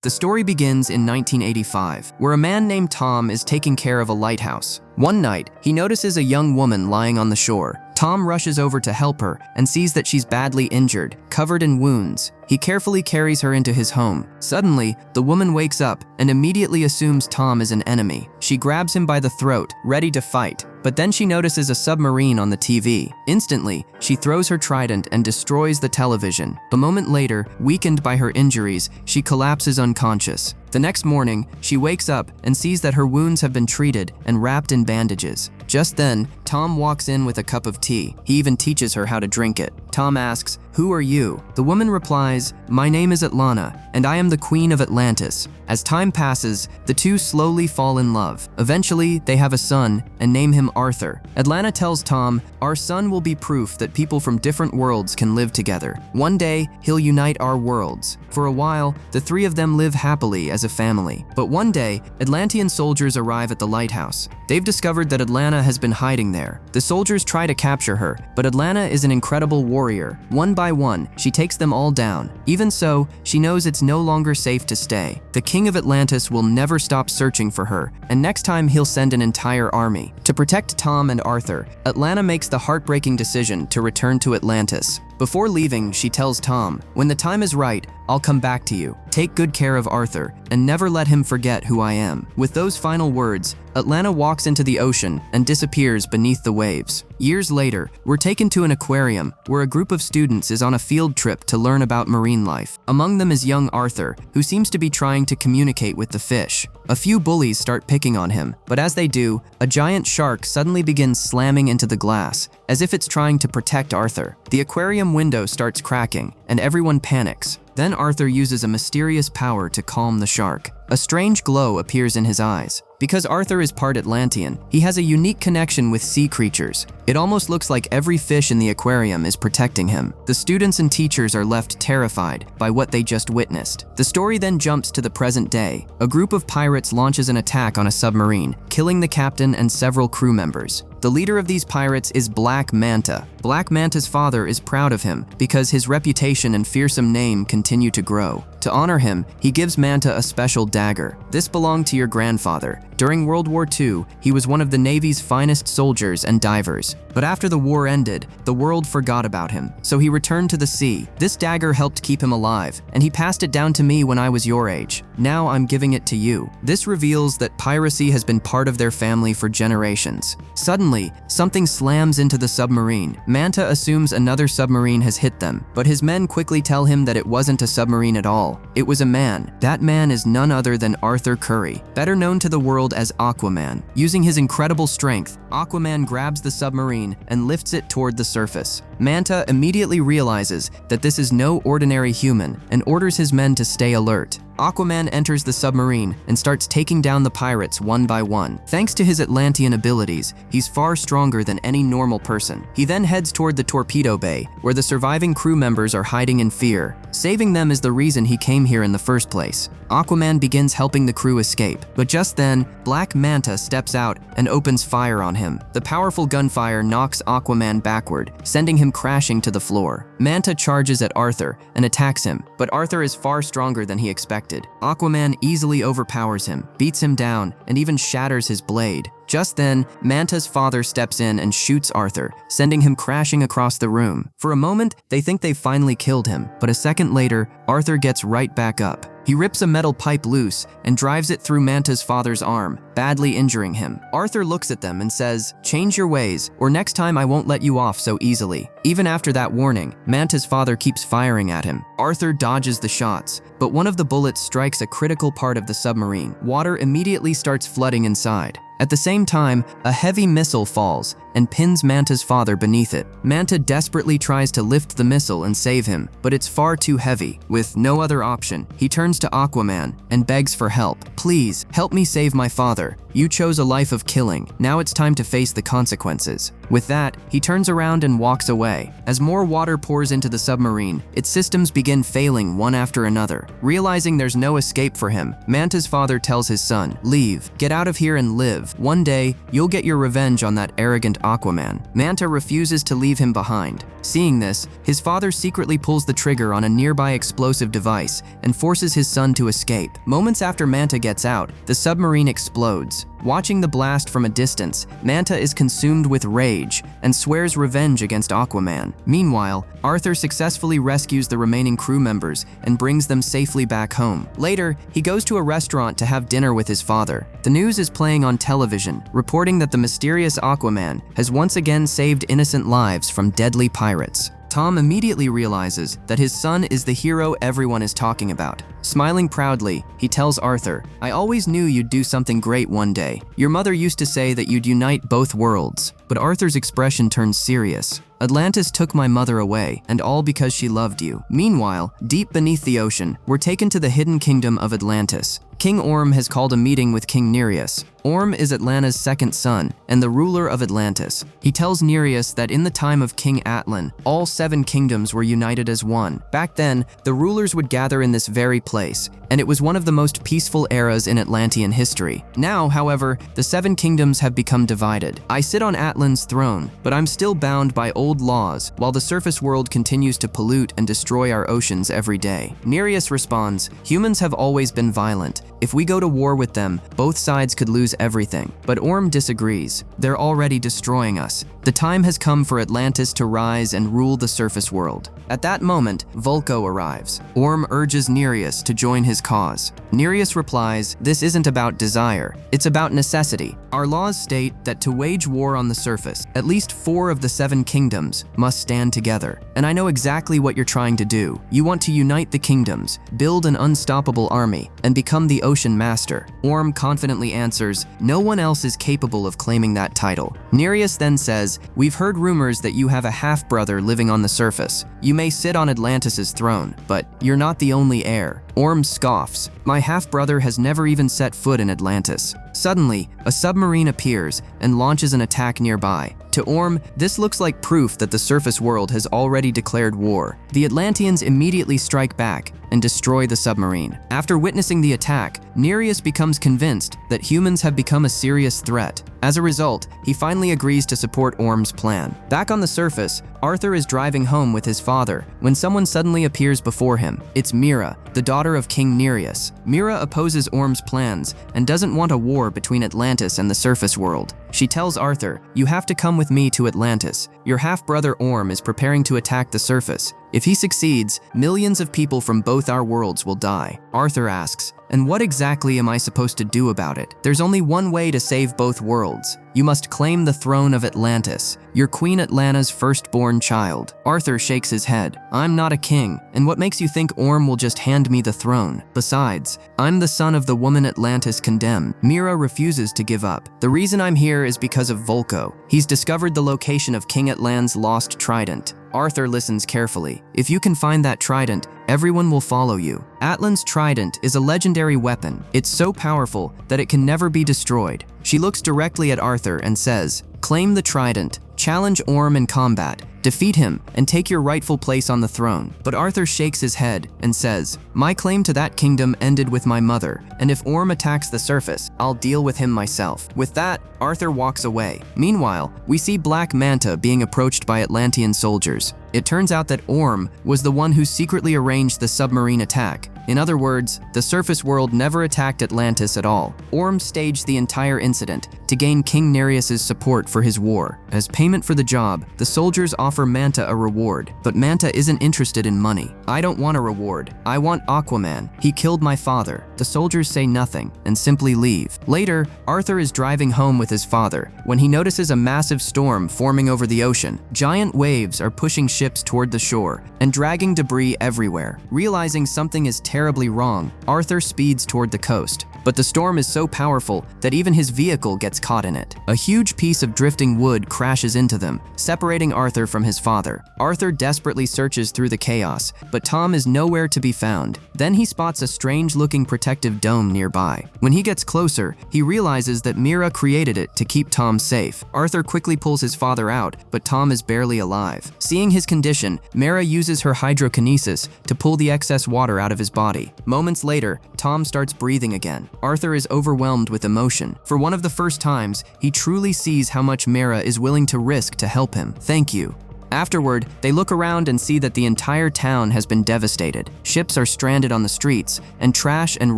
The story begins in 1985, where a man named Tom is taking care of a lighthouse. One night, he notices a young woman lying on the shore. Tom rushes over to help her and sees that she's badly injured, covered in wounds. He carefully carries her into his home. Suddenly, the woman wakes up and immediately assumes Tom is an enemy. She grabs him by the throat, ready to fight. But then she notices a submarine on the TV. Instantly, she throws her trident and destroys the television. A moment later, weakened by her injuries, she collapses unconscious. The next morning, she wakes up and sees that her wounds have been treated and wrapped in bandages. Just then, Tom walks in with a cup of tea. He even teaches her how to drink it. Tom asks, "Who are you?" The woman replies, "My name is Atlanna, and I am the queen of Atlantis." As time passes, the two slowly fall in love. Eventually, they have a son and name him Arthur. Atlanna tells Tom, "Our son will be proof that people from different worlds can live together. One day, he'll unite our worlds." For a while, the three of them live happily as a family. But one day, Atlantean soldiers arrive at the lighthouse. They've discovered that Atlanna has been hiding there. The soldiers try to capture her, but Atlanna is an incredible warrior. One by one, she takes them all down. Even so, she knows it's no longer safe to stay. The king of Atlantis will never stop searching for her, and next time he'll send an entire army. To protect Tom and Arthur, Atlanna makes the heartbreaking decision to return to Atlantis. Before leaving, she tells Tom, "When the time is right, I'll come back to you. Take good care of Arthur, and never let him forget who I am." With those final words, Atlanna walks into the ocean and disappears beneath the waves. Years later, we're taken to an aquarium where a group of students is on a field trip to learn about marine life. Among them is young Arthur, who seems to be trying to communicate with the fish. A few bullies start picking on him, but as they do, a giant shark suddenly begins slamming into the glass, as if it's trying to protect Arthur. The aquarium window starts cracking, and everyone panics. Then Arthur uses a mysterious power to calm the shark. A strange glow appears in his eyes. Because Arthur is part Atlantean, he has a unique connection with sea creatures. It almost looks like every fish in the aquarium is protecting him. The students and teachers are left terrified by what they just witnessed. The story then jumps to the present day. A group of pirates launches an attack on a submarine, killing the captain and several crew members. The leader of these pirates is Black Manta. Black Manta's father is proud of him because his reputation and fearsome name continue to grow. To honor him, he gives Manta a special dagger. This belonged to your grandfather. During World War II, he was one of the Navy's finest soldiers and divers. But after the war ended, the world forgot about him, so he returned to the sea. This dagger helped keep him alive, and he passed it down to me when I was your age. Now I'm giving it to you. This reveals that piracy has been part of their family for generations. Suddenly, something slams into the submarine. Manta assumes another submarine has hit them, but his men quickly tell him that it wasn't a submarine at all. It was a man. That man is none other than Arthur Curry, better known to the world as Aquaman. Using his incredible strength, Aquaman grabs the submarine and lifts it toward the surface. Manta immediately realizes that this is no ordinary human and orders his men to stay alert. Aquaman enters the submarine and starts taking down the pirates one by one. Thanks to his Atlantean abilities, he's far stronger than any normal person. He then heads toward the torpedo bay, where the surviving crew members are hiding in fear. Saving them is the reason he came here in the first place. Aquaman begins helping the crew escape, but just then, Black Manta steps out and opens fire on him. The powerful gunfire knocks Aquaman backward, sending him crashing to the floor. Manta charges at Arthur and attacks him, but Arthur is far stronger than he expected. Aquaman easily overpowers him, beats him down, and even shatters his blade. Just then, Manta's father steps in and shoots Arthur, sending him crashing across the room. For a moment, they think they've finally killed him, but a second later, Arthur gets right back up. He rips a metal pipe loose and drives it through Manta's father's arm, badly injuring him. Arthur looks at them and says, "Change your ways, or next time I won't let you off so easily." Even after that warning, Manta's father keeps firing at him. Arthur dodges the shots, but one of the bullets strikes a critical part of the submarine. Water immediately starts flooding inside. At the same time, a heavy missile falls and pins Manta's father beneath it. Manta desperately tries to lift the missile and save him, but it's far too heavy. With no other option, he turns to Aquaman and begs for help. "Please, help me save my father. You chose a life of killing. Now it's time to face the consequences." With that, he turns around and walks away. As more water pours into the submarine, its systems begin failing one after another. Realizing there's no escape for him, Manta's father tells his son, "Leave, get out of here and live." love. One day, you'll get your revenge on that arrogant Aquaman. Manta refuses to leave him behind. Seeing this, his father secretly pulls the trigger on a nearby explosive device and forces his son to escape. Moments after Manta gets out, the submarine explodes. Watching the blast from a distance, Manta is consumed with rage and swears revenge against Aquaman. Meanwhile, Arthur successfully rescues the remaining crew members and brings them safely back home. Later, he goes to a restaurant to have dinner with his father. The news is playing on television, reporting that the mysterious Aquaman has once again saved innocent lives from deadly pirates. Tom immediately realizes that his son is the hero everyone is talking about. Smiling proudly, he tells Arthur, "I always knew you'd do something great one day. Your mother used to say that you'd unite both worlds." But Arthur's expression turns serious. "Atlantis took my mother away, and all because she loved you." Meanwhile, deep beneath the ocean, we're taken to the hidden kingdom of Atlantis. King Orm has called a meeting with King Nereus. Orm is Atlanna's second son and the ruler of Atlantis. He tells Nereus that in the time of King Atlan, all 7 kingdoms were united as one. Back then, the rulers would gather in this very place, and it was one of the most peaceful eras in Atlantean history. Now, however, the 7 kingdoms have become divided. I sit on Atlan's throne, but I'm still bound by old laws, while the surface world continues to pollute and destroy our oceans every day. Nereus responds, "Humans have always been violent. If we go to war with them, both sides could lose everything." But Orm disagrees. "They're already destroying us. The time has come for Atlantis to rise and rule the surface world." At that moment, Vulko arrives. Orm urges Nereus to join his cause. Nereus replies, "This isn't about desire, it's about necessity. Our laws state that to wage war on the surface, at least 4 of the 7 kingdoms must stand together. And I know exactly what you're trying to do. You want to unite the kingdoms, build an unstoppable army, and become the ocean master." Orm confidently answers, "No one else is capable of claiming that title." Nereus then says, "We've heard rumors that you have a half-brother living on the surface. You may sit on Atlantis' throne, but you're not the only heir." Orm scoffs, "My half-brother has never even set foot in Atlantis." Suddenly, a submarine appears and launches an attack nearby. To Orm, this looks like proof that the surface world has already declared war. The Atlanteans immediately strike back and destroy the submarine. After witnessing the attack, Nereus becomes convinced that humans have become a serious threat. As a result, he finally agrees to support Orm's plan. Back on the surface, Arthur is driving home with his father when someone suddenly appears before him. It's Mira, the daughter of King Nereus. Mira opposes Orm's plans and doesn't want a war between Atlantis and the surface world. She tells Arthur, "You have to come with me to Atlantis. Your half-brother Orm is preparing to attack the surface. If he succeeds, millions of people from both our worlds will die." Arthur asks, "And what exactly am I supposed to do about it?" "There's only one way to save both worlds. You must claim the throne of Atlantis, your Queen Atlanna's firstborn child." Arthur shakes his head. "I'm not a king, and what makes you think Orm will just hand me the throne? Besides, I'm the son of the woman Atlantis condemned." Mira refuses to give up. "The reason I'm here is because of Vulko. He's discovered the location of King Atlan's lost trident." Arthur listens carefully. "If you can find that trident, everyone will follow you." Atlan's trident is a legendary weapon. It's so powerful that it can never be destroyed. She looks directly at Arthur and says, "Claim the trident, challenge Orm in combat, defeat him, and take your rightful place on the throne." But Arthur shakes his head and says, "My claim to that kingdom ended with my mother, and if Orm attacks the surface, I'll deal with him myself." With that, Arthur walks away. Meanwhile, we see Black Manta being approached by Atlantean soldiers. It turns out that Orm was the one who secretly arranged the submarine attack. In other words, the surface world never attacked Atlantis at all. Orm staged the entire incident to gain King Nereus' support for his war. As payment for the job, the soldiers offer Manta a reward, but Manta isn't interested in money. "I don't want a reward. I want Aquaman. He killed my father." The soldiers say nothing and simply leave. Later, Arthur is driving home with his father when he notices a massive storm forming over the ocean. Giant waves are pushing ships toward the shore and dragging debris everywhere. Realizing something is terribly wrong, Arthur speeds toward the coast. But the storm is so powerful that even his vehicle gets caught in it. A huge piece of drifting wood crashes into them, separating Arthur from his father. Arthur desperately searches through the chaos, but Tom is nowhere to be found. Then he spots a strange-looking protective dome nearby. When he gets closer, he realizes that Mira created it to keep Tom safe. Arthur quickly pulls his father out, but Tom is barely alive. Seeing his condition, Mira uses her hydrokinesis to pull the excess water out of his body. Moments later, Tom starts breathing again. Arthur is overwhelmed with emotion. For one of the first times, he truly sees how much Mera is willing to risk to help him. "Thank you." Afterward, they look around and see that the entire town has been devastated. Ships are stranded on the streets, and trash and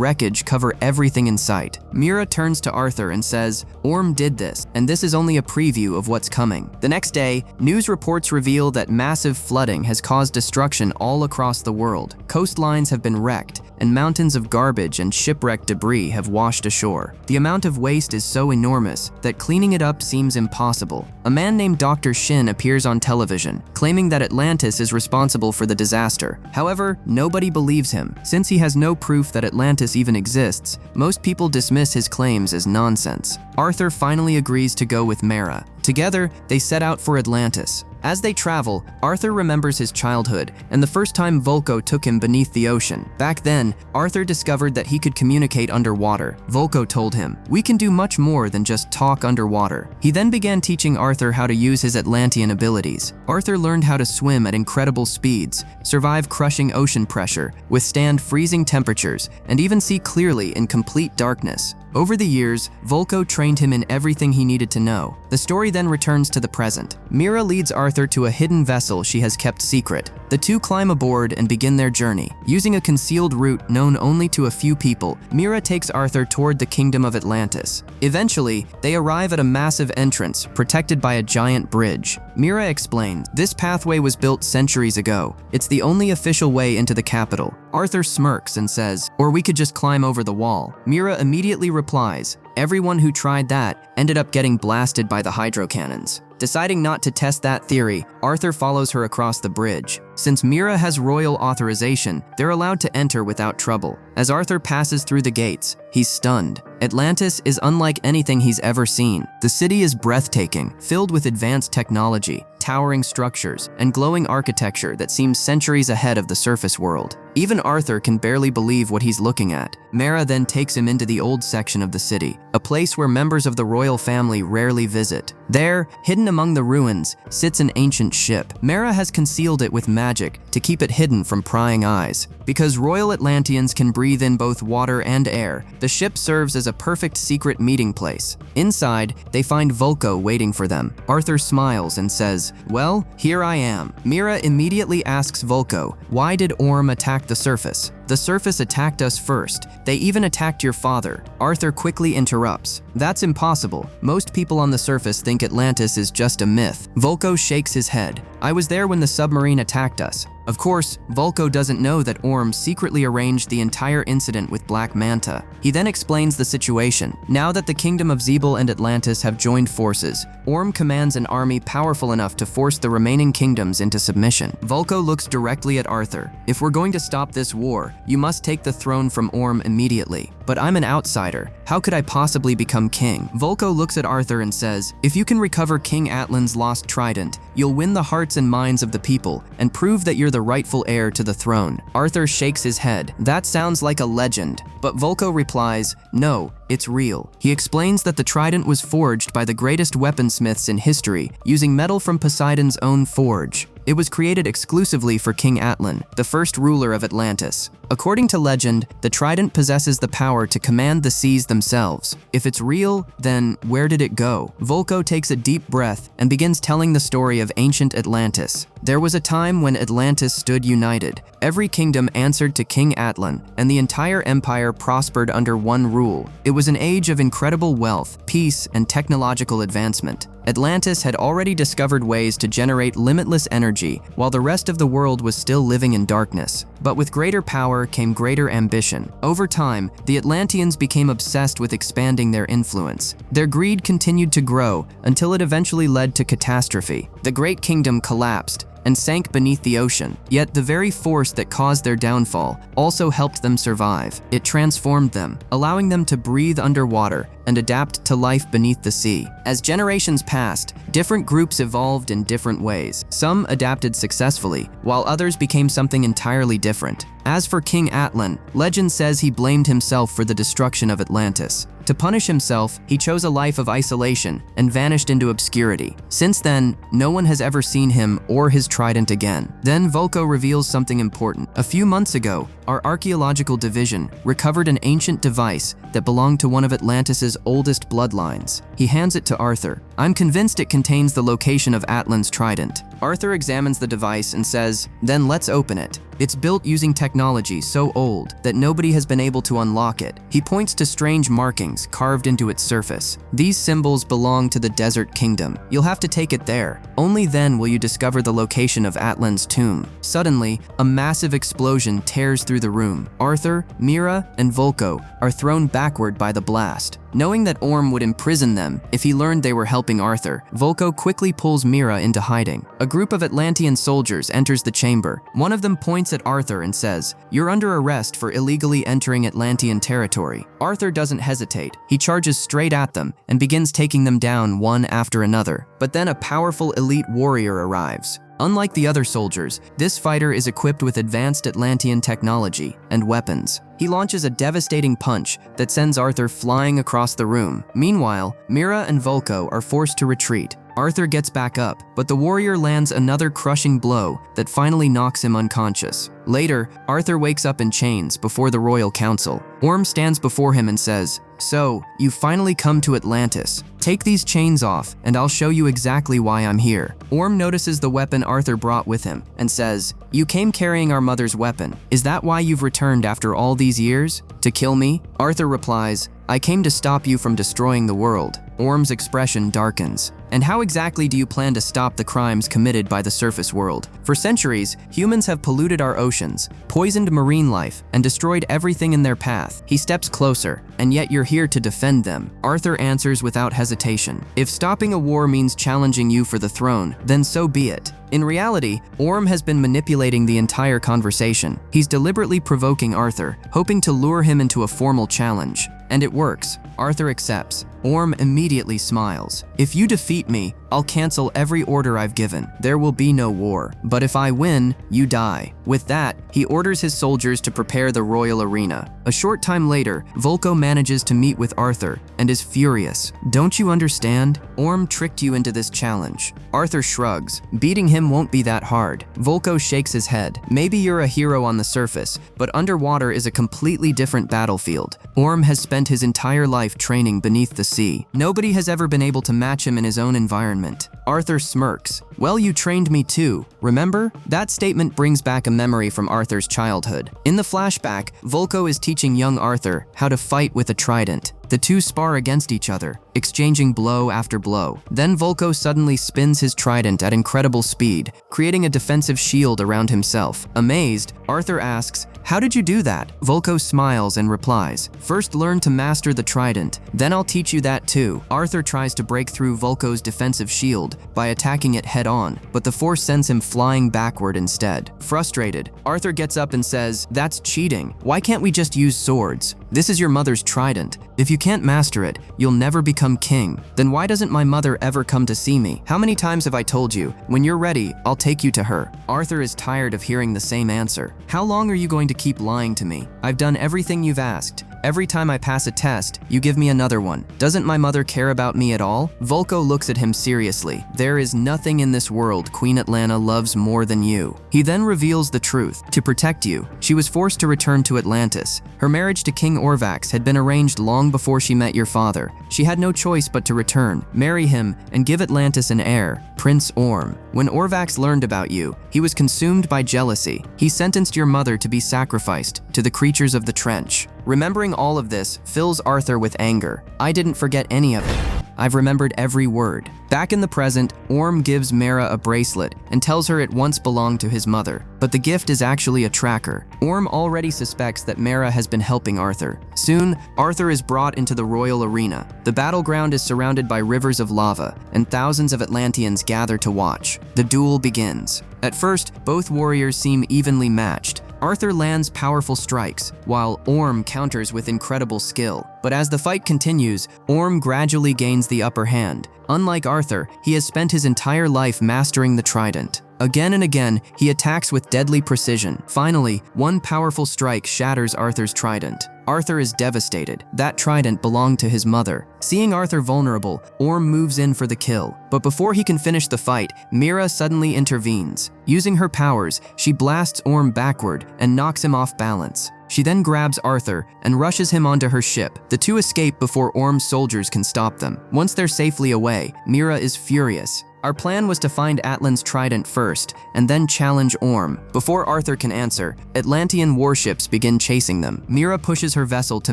wreckage cover everything in sight. Mera turns to Arthur and says, "Orm did this, and this is only a preview of what's coming." The next day, news reports reveal that massive flooding has caused destruction all across the world. Coastlines have been wrecked, and mountains of garbage and shipwreck debris have washed ashore. The amount of waste is so enormous that cleaning it up seems impossible. A man named Dr. Shin appears on television, claiming that Atlantis is responsible for the disaster. However, nobody believes him. Since he has no proof that Atlantis even exists, most people dismiss his claims as nonsense. Arthur finally agrees to go with Mera. Together, they set out for Atlantis. As they travel, Arthur remembers his childhood and the first time Volko took him beneath the ocean. Back then, Arthur discovered that he could communicate underwater. Volko told him, "We can do much more than just talk underwater." He then began teaching Arthur how to use his Atlantean abilities. Arthur learned how to swim at incredible speeds, survive crushing ocean pressure, withstand freezing temperatures, and even see clearly in complete darkness. Over the years, Volko trained him in everything he needed to know. The story then returns to the present. Mera leads Arthur to a hidden vessel she has kept secret. The two climb aboard and begin their journey. Using a concealed route known only to a few people, Mera takes Arthur toward the kingdom of Atlantis. Eventually, they arrive at a massive entrance, protected by a giant bridge. Mera explains, "This pathway was built centuries ago. It's the only official way into the capital." Arthur smirks and says, "Or we could just climb over the wall." Mera immediately replies, "Everyone who tried that ended up getting blasted by the hydro cannons." Deciding not to test that theory, Arthur follows her across the bridge. Since Mera has royal authorization, they're allowed to enter without trouble. As Arthur passes through the gates, he's stunned. Atlantis is unlike anything he's ever seen. The city is breathtaking, filled with advanced technology, towering structures, and glowing architecture that seems centuries ahead of the surface world. Even Arthur can barely believe what he's looking at. Mera then takes him into the old section of the city, a place where members of the royal family rarely visit. There, hidden among the ruins, sits an ancient ship. Mera has concealed it with magic to keep it hidden from prying eyes. Because royal Atlanteans can breathe in both water and air, the ship serves as a perfect secret meeting place. Inside, they find Volko waiting for them. Arthur smiles and says, "Well, here I am." Mera immediately asks Volko, "Why did Orm attack the surface?" "The surface attacked us first. They even attacked your father." Arthur quickly interrupts. "That's impossible. Most people on the surface think Atlantis is just a myth." Volko shakes his head. "I was there when the submarine attacked us." Of course, Volko doesn't know that Orm secretly arranged the entire incident with Black Manta. He then explains the situation. Now that the kingdom of Zebel and Atlantis have joined forces, Orm commands an army powerful enough to force the remaining kingdoms into submission. Volko looks directly at Arthur. "If we're going to stop this war, you must take the throne from Orm immediately. But I'm an outsider. How could I possibly become king?" Volko looks at Arthur and says, "If you can recover King Atlan's lost trident, you'll win the hearts and minds of the people and prove that you're the rightful heir to the throne." Arthur shakes his head. "That sounds like a legend." But Volko replies, "No, it's real." He explains that the trident was forged by the greatest weaponsmiths in history, using metal from Poseidon's own forge. It was created exclusively for King Atlan, the first ruler of Atlantis. According to legend, the trident possesses the power to command the seas themselves. If it's real, then where did it go? Volko takes a deep breath and begins telling the story of ancient Atlantis. There was a time when Atlantis stood united. Every kingdom answered to King Atlan, and the entire empire prospered under one rule. It was an age of incredible wealth, peace, and technological advancement. Atlantis had already discovered ways to generate limitless energy, while the rest of the world was still living in darkness. But with greater power came greater ambition. Over time, the Atlanteans became obsessed with expanding their influence. Their greed continued to grow until it eventually led to catastrophe. The great kingdom collapsed and sank beneath the ocean. Yet the very force that caused their downfall also helped them survive. It transformed them, allowing them to breathe underwater and adapt to life beneath the sea. As generations passed, different groups evolved in different ways. Some adapted successfully, while others became something entirely different. As for King Atlan, legend says he blamed himself for the destruction of Atlantis. To punish himself, he chose a life of isolation and vanished into obscurity. Since then, no one has ever seen him or his trident again. Then Volko reveals something important. A few months ago, our archaeological division recovered an ancient device that belonged to one of Atlantis' oldest bloodlines. He hands it to Arthur. I'm convinced it contains the location of Atlan's trident. Arthur examines the device and says, then let's open it. It's built using technology so old that nobody has been able to unlock it. He points to strange markings carved into its surface. These symbols belong to the Desert Kingdom. You'll have to take it there. Only then will you discover the location of Atlan's tomb. Suddenly, a massive explosion tears through the room. Arthur, Mira, and Volko are thrown backward by the blast. Knowing that Orm would imprison them if he learned they were helping Arthur, Volko quickly pulls Mira into hiding. A group of Atlantean soldiers enters the chamber. One of them points at Arthur and says, "You're under arrest for illegally entering Atlantean territory." Arthur doesn't hesitate. He charges straight at them and begins taking them down one after another. But then a powerful elite warrior arrives. Unlike the other soldiers, this fighter is equipped with advanced Atlantean technology and weapons. He launches a devastating punch that sends Arthur flying across the room. Meanwhile, Mira and Volko are forced to retreat. Arthur gets back up, but the warrior lands another crushing blow that finally knocks him unconscious. Later, Arthur wakes up in chains before the royal council. Orm stands before him and says, "So, you finally come to Atlantis. Take these chains off, and I'll show you exactly why I'm here." Orm notices the weapon Arthur brought with him and says, "You came carrying our mother's weapon. Is that why you've returned after all these years? To kill me?" Arthur replies, "I came to stop you from destroying the world." Orm's expression darkens. "And how exactly do you plan to stop the crimes committed by the surface world? For centuries, humans have polluted our oceans, poisoned marine life, and destroyed everything in their path." He steps closer, "And yet you're here to defend them." Arthur answers without hesitation, "If stopping a war means challenging you for the throne, then so be it." In reality, Orm has been manipulating the entire conversation. He's deliberately provoking Arthur, hoping to lure him into a formal challenge. And it works. Arthur accepts. Orm immediately smiles. "If you defeat me, I'll cancel every order I've given. There will be no war. But if I win, you die." With that, he orders his soldiers to prepare the royal arena. A short time later, Volko manages to meet with Arthur and is furious. "Don't you understand? Orm tricked you into this challenge." Arthur shrugs. Beating him won't be that hard. Volko shakes his head. "Maybe you're a hero on the surface, but underwater is a completely different battlefield. Orm has spent his entire life training beneath the sea. Nobody has ever been able to match him in his own environment." Arthur smirks. "Well, you trained me too, remember?" That statement brings back a memory from Arthur's childhood. In the flashback, Volko is teaching young Arthur how to fight with a trident. The two spar against each other, exchanging blow after blow. Then Volko suddenly spins his trident at incredible speed, creating a defensive shield around himself. Amazed, Arthur asks, "How did you do that?" Volko smiles and replies, "First learn to master the trident, then I'll teach you that too." Arthur tries to break through Volko's defensive shield by attacking it head-on, but the force sends him flying backward instead. Frustrated, Arthur gets up and says, "That's cheating. Why can't we just use swords? This is your mother's trident. If you can't master it, you'll never become king. Then why doesn't my mother ever come to see me? How many times have I told you? When you're ready, I'll take you to her." Arthur is tired of hearing the same answer. "How long are you going to keep lying to me? I've done everything you've asked. Every time I pass a test, you give me another one. Doesn't my mother care about me at all?" Volko looks at him seriously. "There is nothing in this world Queen Atlanna loves more than you." He then reveals the truth. To protect you, she was forced to return to Atlantis. Her marriage to King Orvax had been arranged long before she met your father. She had no choice but to return, marry him, and give Atlantis an heir, Prince Orm. When Orvax learned about you, he was consumed by jealousy. He sentenced your mother to be sacrificed to the creatures of the trench. Remembering all of this fills Arthur with anger. "I didn't forget any of it. I've remembered every word." Back in the present, Orm gives Mara a bracelet and tells her it once belonged to his mother, but the gift is actually a tracker. Orm already suspects that Mara has been helping Arthur. Soon, Arthur is brought into the royal arena. The battleground is surrounded by rivers of lava, and thousands of Atlanteans gather to watch. The duel begins. At first, both warriors seem evenly matched. Arthur lands powerful strikes, while Orm counters with incredible skill. But as the fight continues, Orm gradually gains the upper hand. Unlike Arthur, he has spent his entire life mastering the trident. Again and again, he attacks with deadly precision. Finally, one powerful strike shatters Arthur's trident. Arthur is devastated. That trident belonged to his mother. Seeing Arthur vulnerable, Orm moves in for the kill. But before he can finish the fight, Mira suddenly intervenes. Using her powers, she blasts Orm backward and knocks him off balance. She then grabs Arthur and rushes him onto her ship. The two escape before Orm's soldiers can stop them. Once they're safely away, Mira is furious. Our plan was to find Atlan's trident first, and then challenge Orm. Before Arthur can answer, Atlantean warships begin chasing them. Mira pushes her vessel to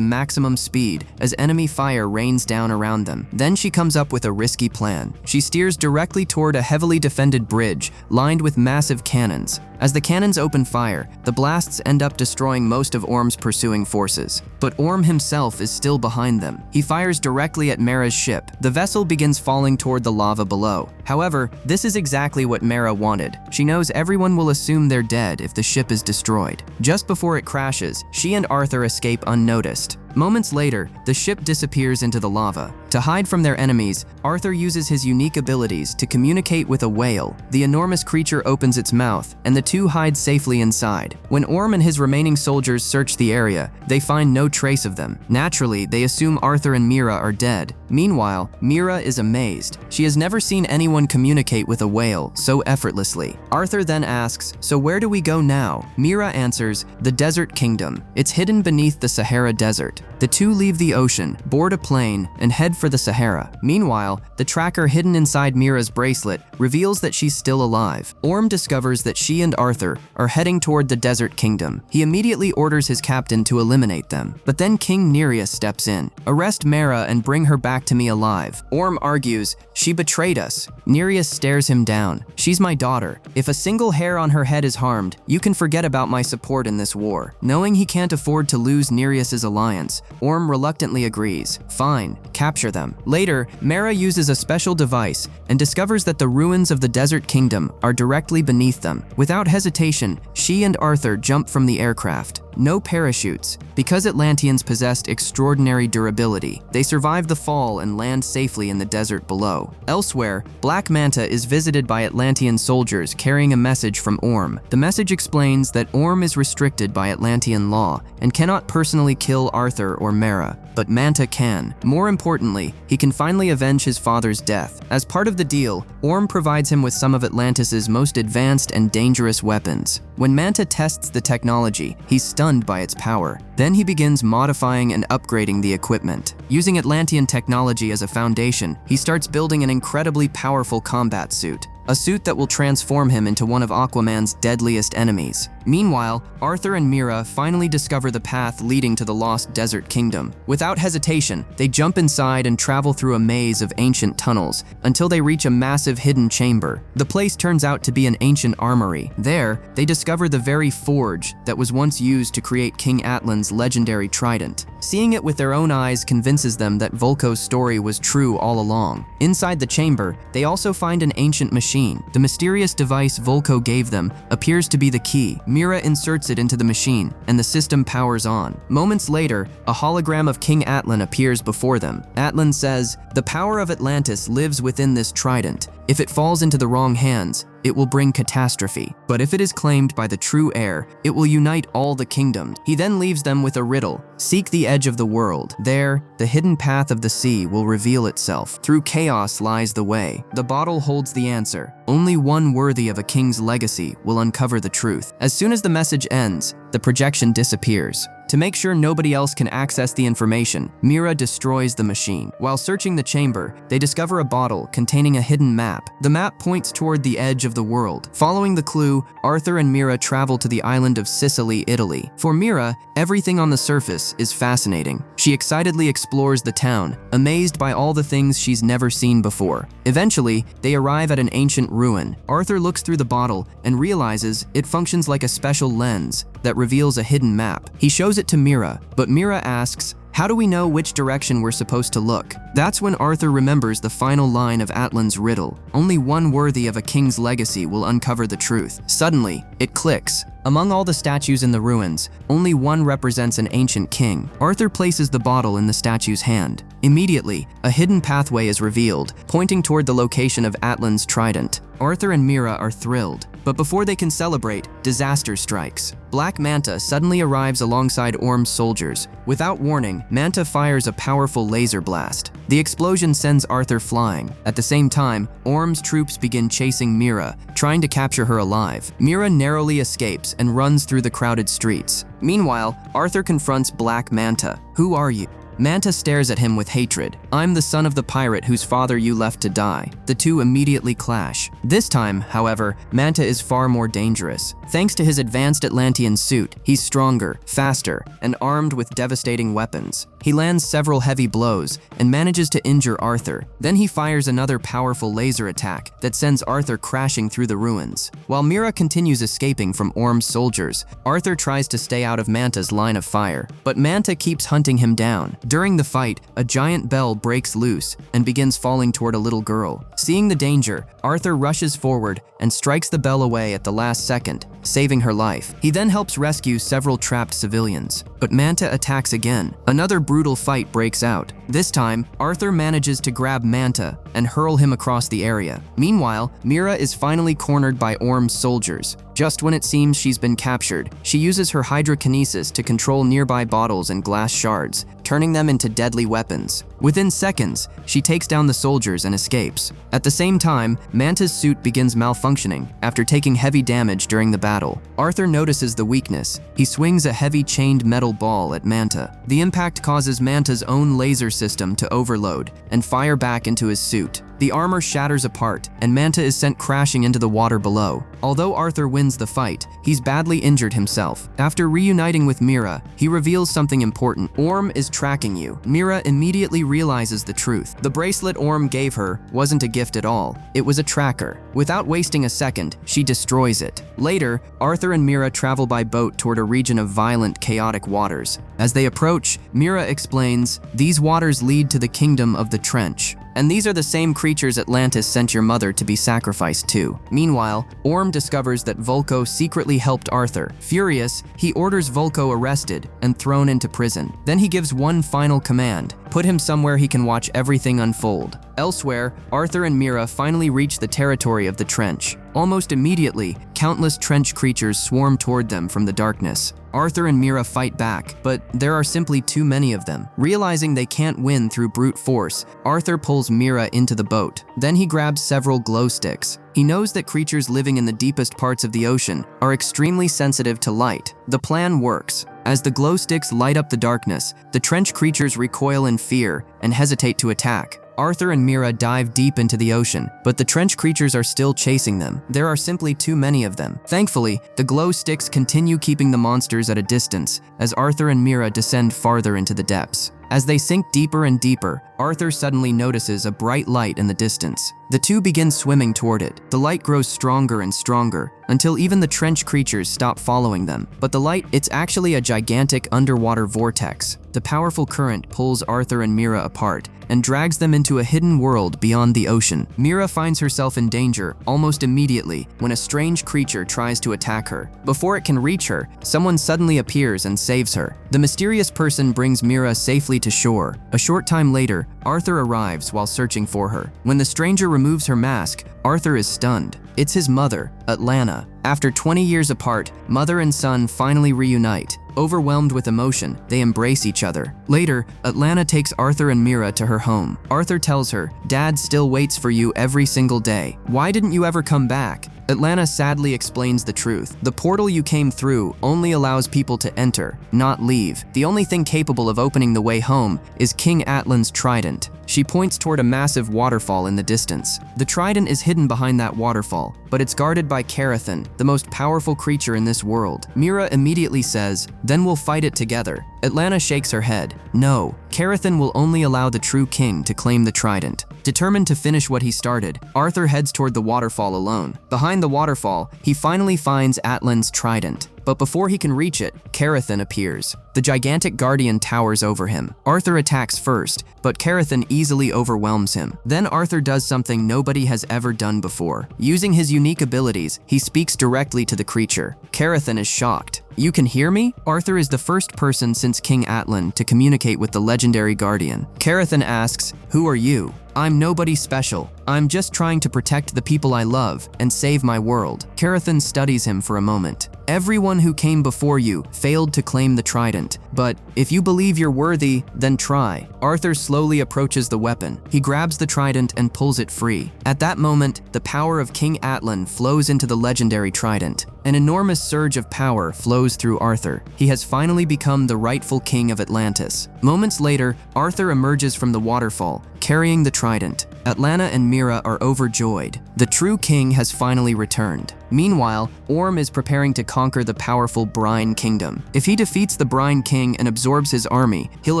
maximum speed as enemy fire rains down around them. Then she comes up with a risky plan. She steers directly toward a heavily defended bridge, lined with massive cannons. As the cannons open fire, the blasts end up destroying most of Orm's pursuing forces. But Orm himself is still behind them. He fires directly at Mera's ship. The vessel begins falling toward the lava below. However, this is exactly what Mera wanted. She knows everyone will assume they're dead if the ship is destroyed. Just before it crashes, she and Arthur escape unnoticed. Moments later, the ship disappears into the lava. To hide from their enemies, Arthur uses his unique abilities to communicate with a whale. The enormous creature opens its mouth, and the two hide safely inside. When Orm and his remaining soldiers search the area, they find no trace of them. Naturally, they assume Arthur and Mira are dead. Meanwhile, Mira is amazed. She has never seen anyone communicate with a whale so effortlessly. Arthur then asks, "So where do we go now?" Mira answers, "The Desert Kingdom. It's hidden beneath the Sahara Desert." The two leave the ocean, board a plane, and head for the Sahara. Meanwhile, the tracker hidden inside Mira's bracelet reveals that she's still alive. Orm discovers that she and Arthur are heading toward the Desert Kingdom. He immediately orders his captain to eliminate them. But then King Nereus steps in. "Arrest Mera and bring her back to me alive." Orm argues, "She betrayed us." Nereus stares him down. "She's my daughter. If a single hair on her head is harmed, you can forget about my support in this war." Knowing he can't afford to lose Nereus's alliance, Orm reluctantly agrees. Fine, capture them. Later, Mera uses a special device and discovers that the ruins of the Desert Kingdom are directly beneath them. Without hesitation, she and Arthur jump from the aircraft. No parachutes. Because Atlanteans possessed extraordinary durability, they survive the fall and land safely in the desert below. Elsewhere, Black Manta is visited by Atlantean soldiers carrying a message from Orm. The message explains that Orm is restricted by Atlantean law and cannot personally kill Arthur or Mera, but Manta can. More importantly, he can finally avenge his father's death. As part of the deal, Orm provides him with some of Atlantis' most advanced and dangerous weapons. When Manta tests the technology, he's stunned by its power. Then he begins modifying and upgrading the equipment. Using Atlantean technology as a foundation, he starts building an incredibly powerful combat suit. A suit that will transform him into one of Aquaman's deadliest enemies. Meanwhile, Arthur and Mera finally discover the path leading to the lost Desert Kingdom. Without hesitation, they jump inside and travel through a maze of ancient tunnels until they reach a massive hidden chamber. The place turns out to be an ancient armory. There, they discover the very forge that was once used to create King Atlan's legendary trident. Seeing it with their own eyes convinces them that Vulko's story was true all along. Inside the chamber, they also find an ancient machine. The mysterious device Vulko gave them appears to be the key. Mera inserts it into the machine, and the system powers on. Moments later, a hologram of King Atlan appears before them. Atlan says, "The power of Atlantis lives within this trident. If it falls into the wrong hands, it will bring catastrophe. But if it is claimed by the true heir, it will unite all the kingdoms." He then leaves them with a riddle. Seek the edge of the world. There, the hidden path of the sea will reveal itself. Through chaos lies the way. The bottle holds the answer. Only one worthy of a king's legacy will uncover the truth. As soon as the message ends, the projection disappears. To make sure nobody else can access the information, Mera destroys the machine. While searching the chamber, they discover a bottle containing a hidden map. The map points toward the edge of the world. Following the clue, Arthur and Mera travel to the island of Sicily, Italy. For Mera, everything on the surface is fascinating. She excitedly explores the town, amazed by all the things she's never seen before. Eventually, they arrive at an ancient ruin. Arthur looks through the bottle and realizes it functions like a special lens that reveals a hidden map. He shows it to Mera, but Mera asks, "How do we know which direction we're supposed to look?" That's when Arthur remembers the final line of Atlan's riddle. Only one worthy of a king's legacy will uncover the truth. Suddenly, it clicks. Among all the statues in the ruins, only one represents an ancient king. Arthur places the bottle in the statue's hand. Immediately, a hidden pathway is revealed, pointing toward the location of Atlan's trident. Arthur and Mera are thrilled. But before they can celebrate, disaster strikes. Black Manta suddenly arrives alongside Orm's soldiers. Without warning, Manta fires a powerful laser blast. The explosion sends Arthur flying. At the same time, Orm's troops begin chasing Mira, trying to capture her alive. Mira narrowly escapes and runs through the crowded streets. Meanwhile, Arthur confronts Black Manta. "Who are you?" Manta stares at him with hatred. "I'm the son of the pirate whose father you left to die." The two immediately clash. This time, however, Manta is far more dangerous. Thanks to his advanced Atlantean suit, he's stronger, faster, and armed with devastating weapons. He lands several heavy blows and manages to injure Arthur. Then he fires another powerful laser attack that sends Arthur crashing through the ruins. While Mira continues escaping from Orm's soldiers, Arthur tries to stay out of Manta's line of fire, but Manta keeps hunting him down. During the fight, a giant bell breaks loose and begins falling toward a little girl. Seeing the danger, Arthur rushes forward and strikes the bell away at the last second, saving her life. He then helps rescue several trapped civilians. But Manta attacks again. Another brutal fight breaks out. This time, Arthur manages to grab Manta and hurl him across the area. Meanwhile, Mira is finally cornered by Orm's soldiers. Just when it seems she's been captured, she uses her hydrokinesis to control nearby bottles and glass shards, turning them into deadly weapons. Within seconds, she takes down the soldiers and escapes. At the same time, Manta's suit begins malfunctioning after taking heavy damage during the battle. Arthur notices the weakness. He swings a heavy chained metal ball at Manta. The impact causes Manta's own laser system to overload and fire back into his suit. The armor shatters apart, and Manta is sent crashing into the water below. Although Arthur wins the fight, he's badly injured himself. After reuniting with Mira, he reveals something important. "Orm is tracking you." Mira immediately realizes the truth. The bracelet Orm gave her wasn't a gift at all. It was a tracker. Without wasting a second, she destroys it. Later, Arthur and Mira travel by boat toward a region of violent, chaotic waters. As they approach, Mira explains, "These waters lead to the kingdom of the Trench. And these are the same creatures Atlantis sent your mother to be sacrificed to." Meanwhile, Orm discovers that Vulko secretly helped Arthur. Furious, he orders Vulko arrested and thrown into prison. Then he gives one final command: put him somewhere he can watch everything unfold. Elsewhere, Arthur and Mira finally reach the territory of the Trench. Almost immediately, countless Trench creatures swarm toward them from the darkness. Arthur and Mira fight back, but there are simply too many of them. Realizing they can't win through brute force, Arthur pulls Mira into the boat. Then he grabs several glow sticks. He knows that creatures living in the deepest parts of the ocean are extremely sensitive to light. The plan works. As the glow sticks light up the darkness, the Trench creatures recoil in fear and hesitate to attack. Arthur and Mira dive deep into the ocean, but the Trench creatures are still chasing them. There are simply too many of them. Thankfully, the glow sticks continue keeping the monsters at a distance as Arthur and Mira descend farther into the depths. As they sink deeper and deeper, Arthur suddenly notices a bright light in the distance. The two begin swimming toward it. The light grows stronger and stronger until even the Trench creatures stop following them. But the light, it's actually a gigantic underwater vortex. The powerful current pulls Arthur and Mira apart and drags them into a hidden world beyond the ocean. Mira finds herself in danger almost immediately when a strange creature tries to attack her. Before it can reach her, someone suddenly appears and saves her. The mysterious person brings Mira safely to shore. A short time later, Arthur arrives while searching for her. When the stranger removes her mask, Arthur is stunned. It's his mother, Atlanna. After 20 years apart, mother and son finally reunite. Overwhelmed with emotion, they embrace each other. Later, Atlanna takes Arthur and Mira to her home. Arthur tells her, "Dad still waits for you every single day. Why didn't you ever come back?" Atlanna sadly explains the truth. "The portal you came through only allows people to enter, not leave. The only thing capable of opening the way home is King Atlan's trident." She points toward a massive waterfall in the distance. The trident is hidden behind that waterfall, but it's guarded by Carathan, the most powerful creature in this world. Mira immediately says, "Then we'll fight it together." Atlanna shakes her head. No, Carathan will only allow the true king to claim the trident. Determined to finish what he started, Arthur heads toward the waterfall alone. Behind the waterfall, he finally finds Atlan's trident. But before he can reach it, Carathan appears. The gigantic guardian towers over him. Arthur attacks first, but Carathan easily overwhelms him. Then Arthur does something nobody has ever done before. Using his unique abilities, he speaks directly to the creature. Carathan is shocked. You can hear me? Arthur is the first person since King Atlan to communicate with the legendary guardian. Carathan asks, "Who are you?" "I'm nobody special. I'm just trying to protect the people I love and save my world." Carathan studies him for a moment. "Everyone who came before you failed to claim the trident, but if you believe you're worthy, then try." Arthur slowly approaches the weapon. He grabs the trident and pulls it free. At that moment, the power of King Atlan flows into the legendary trident. An enormous surge of power flows through Arthur. He has finally become the rightful king of Atlantis. Moments later, Arthur emerges from the waterfall, carrying the trident. Atlanna and Mira are overjoyed. The true king has finally returned. Meanwhile, Orm is preparing to conquer the powerful Brine Kingdom. If he defeats the Brine King and absorbs his army, he'll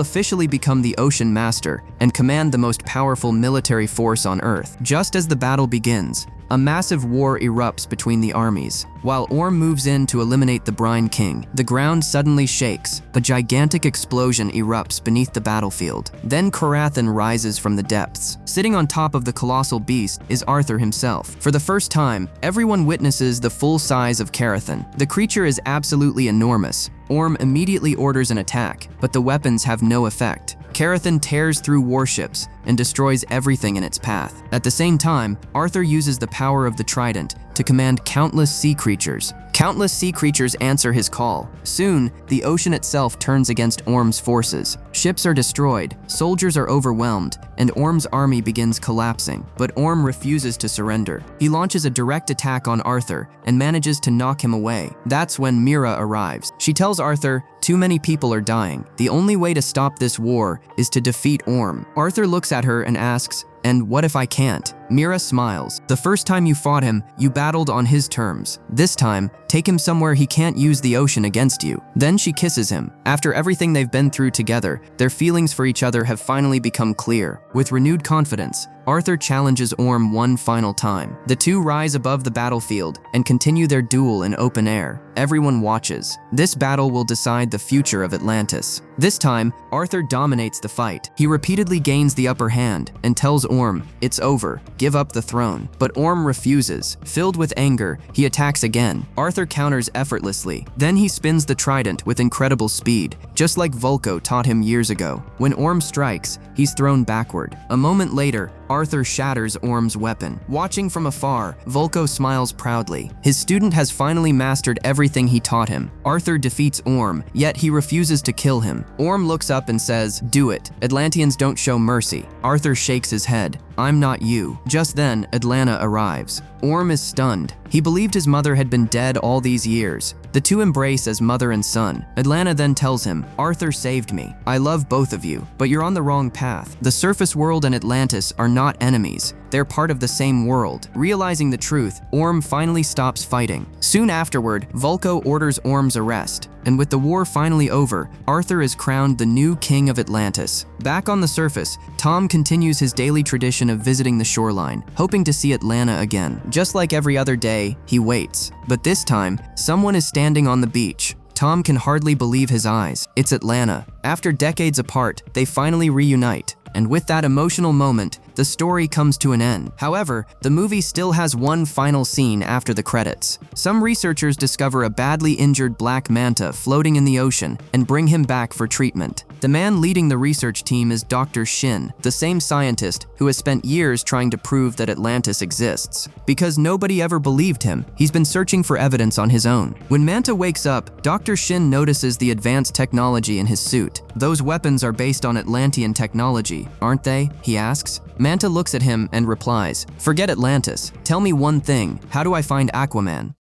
officially become the Ocean Master and command the most powerful military force on Earth. Just as the battle begins, a massive war erupts between the armies. While Orm moves in to eliminate the Brine King, the ground suddenly shakes. A gigantic explosion erupts beneath the battlefield. Then Carathan rises from the depths. Sitting on top of the colossal beast is Arthur himself. For the first time, everyone witnesses the full size of Carathan. The creature is absolutely enormous. Orm immediately orders an attack, but the weapons have no effect. Carathan tears through warships and destroys everything in its path. At the same time, Arthur uses the power of the trident to command countless sea creatures. Countless sea creatures answer his call. Soon, the ocean itself turns against Orm's forces. Ships are destroyed, soldiers are overwhelmed, and Orm's army begins collapsing. But Orm refuses to surrender. He launches a direct attack on Arthur and manages to knock him away. That's when Mira arrives. She tells Arthur, "Too many people are dying. The only way to stop this war is to defeat Orm." Arthur looks at her and asks, "And what if I can't?" Mira smiles. "The first time you fought him, you battled on his terms. This time, take him somewhere he can't use the ocean against you." Then she kisses him. After everything they've been through together, their feelings for each other have finally become clear. With renewed confidence, Arthur challenges Orm one final time. The two rise above the battlefield and continue their duel in open air. Everyone watches. This battle will decide the future of Atlantis. This time, Arthur dominates the fight. He repeatedly gains the upper hand and tells Orm, "It's over. Give up the throne." But Orm refuses. Filled with anger, he attacks again. Arthur counters effortlessly. Then he spins the trident with incredible speed, just like Vulko taught him years ago. When Orm strikes, he's thrown backward. A moment later, Arthur shatters Orm's weapon. Watching from afar, Vulko smiles proudly. His student has finally mastered everything he taught him. Arthur defeats Orm, yet he refuses to kill him. Orm looks up and says, "Do it. Atlanteans don't show mercy." Arthur shakes his head. "I'm not you." Just then, Atlanna arrives. Orm is stunned. He believed his mother had been dead all these years. The two embrace as mother and son. Atlanna then tells him, "Arthur saved me. I love both of you, but you're on the wrong path. The surface world and Atlantis are not enemies. They're part of the same world." Realizing the truth, Orm finally stops fighting. Soon afterward, Vulko orders Orm's arrest. And with the war finally over, Arthur is crowned the new king of Atlantis. Back on the surface, Tom continues his daily tradition of visiting the shoreline, hoping to see Atlanna again. Just like every other day, he waits. But this time, someone is standing on the beach. Tom can hardly believe his eyes. It's Atlanna. After decades apart, they finally reunite. And with that emotional moment, the story comes to an end. However, the movie still has one final scene after the credits. Some researchers discover a badly injured black manta floating in the ocean and bring him back for treatment. The man leading the research team is Dr. Shin, the same scientist who has spent years trying to prove that Atlantis exists. Because nobody ever believed him, he's been searching for evidence on his own. When Manta wakes up, Dr. Shin notices the advanced technology in his suit. "Those weapons are based on Atlantean technology, aren't they?" he asks. Manta looks at him and replies, "Forget Atlantis. Tell me one thing. How do I find Aquaman?"